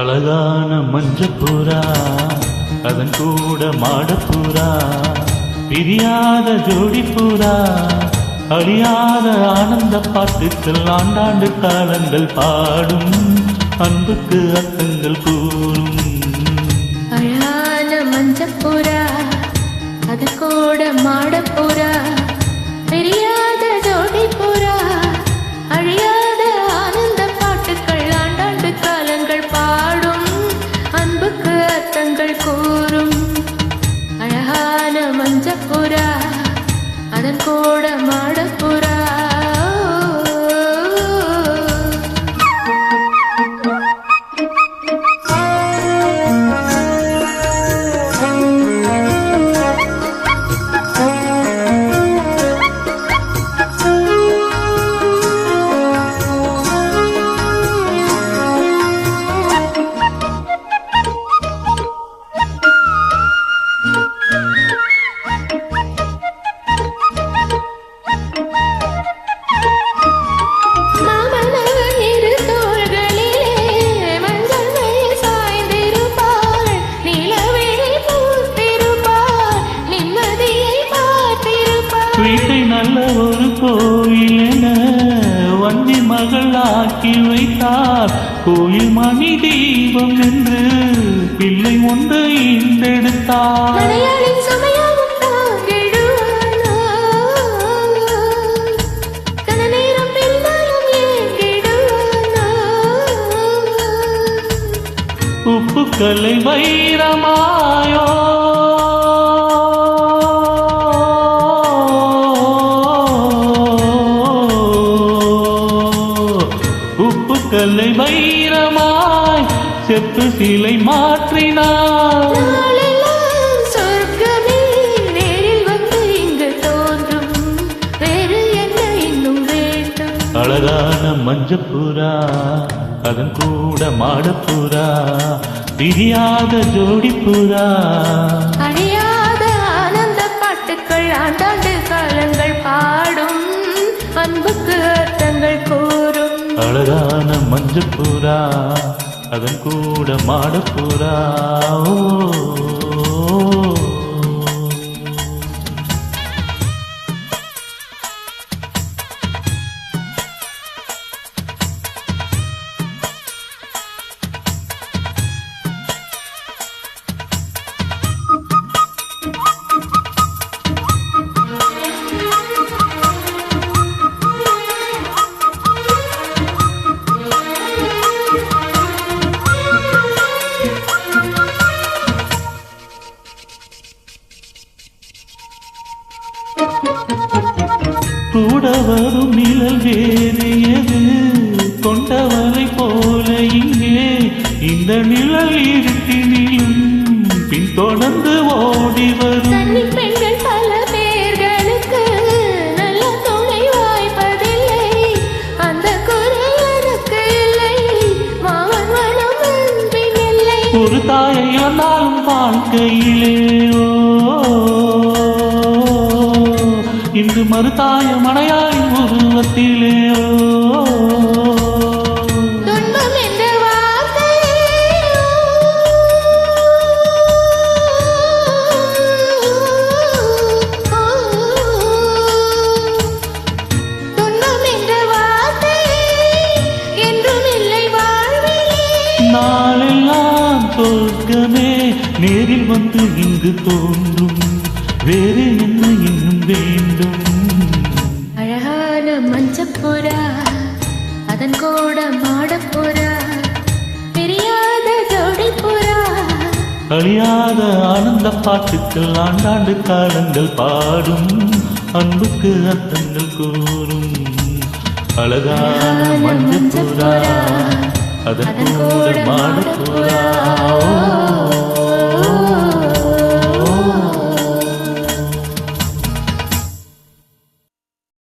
அழகான மஞ்சப்புறா அதன் கூட மாடப்புறா பிரியாத ஜோடிப்புறா அழியாத ஆனந்த பாட்டுக்கள் ஆண்டாண்டு காலங்கள் பாடும் அன்புக்கு அர்த்தங்கள் கூறும் அழகான மஞ்சப்புறா அது கூட மாடப்புறா பிரியாத ஜோடிப்புறா அழியாத ஆனந்த பாட்டுக்கள் ஆண்டாண்டு காலங்கள் பாடும் அன்புக்கு அர்த்தங்கள் கூறும் அழகான மஞ்சப்புறா அதன் கூட மாடப்புறா வீட்டை நல்ல ஒரு கோயிலென வன்னி மகள் ஆக்கி வைத்தார் கோயில் மணி தீபம் என்று பிள்ளை ஒன்று ஈண்டெடுத்தார் உப்புக்கலை வைரமாயோ உப்புக்கலை வைரமாய் செப்பு சிலை மாற்றினார் சொர்க்கமே நேரில் வந்து இங்கு தோன்றும் வேறு என்ன இன்னும் வேண்டும் அழகான மஞ்சப்புறா அதன் கூட மாடப்புறா பிரியாத ஜோடிப்புறா அழியாத ஆனந்த பாட்டுக்கள் ஆண்டாண்டு காலங்கள் பாடும் அன்புக்கு அர்த்தங்கள் கூறும் அழகான மஞ்சப்புறா அதன் கூட மாடப்புறா கூட வரும் நிழல் வேறியது கொண்டவரை போல இங்கே இந்த நிழல் இருட்டினிலும் பின்தொடர்ந்து ஓடி வரும் பெண்கள் பல பேர்களுக்கு நல்ல துணை வாய்ப்பதில்லை அந்த குறை எனக்கு இல்லை மாவன் மனம் அன்பின் இல்லை ஒரு தாயை இழந்தாலும் வாழ்க்கையிலே இன்று மறுதாய மனையாய் உருவத்திலே துன்பம் என்ற வார்த்தை துன்பம் என்ற வார்த்தை என்றும் இல்லை வாழ்விலே நாளெல்லாம் சொர்க்கமே நேரில் வந்து இங்கு தோன்றும் வேறு என்ன இன்னும் வேண்டும் அழகான மஞ்சப்புறா அதன் கூட மாடப்புறா பிரியாத ஜோடிப்புறா அழியாத ஆனந்த பாட்டுக்கள் ஆண்டாண்டு காலங்கள் பாடும் அன்புக்கு அர்த்தங்கள் கூறும் அழகான மஞ்சப்புறா அதன் கூட மாடப்புறா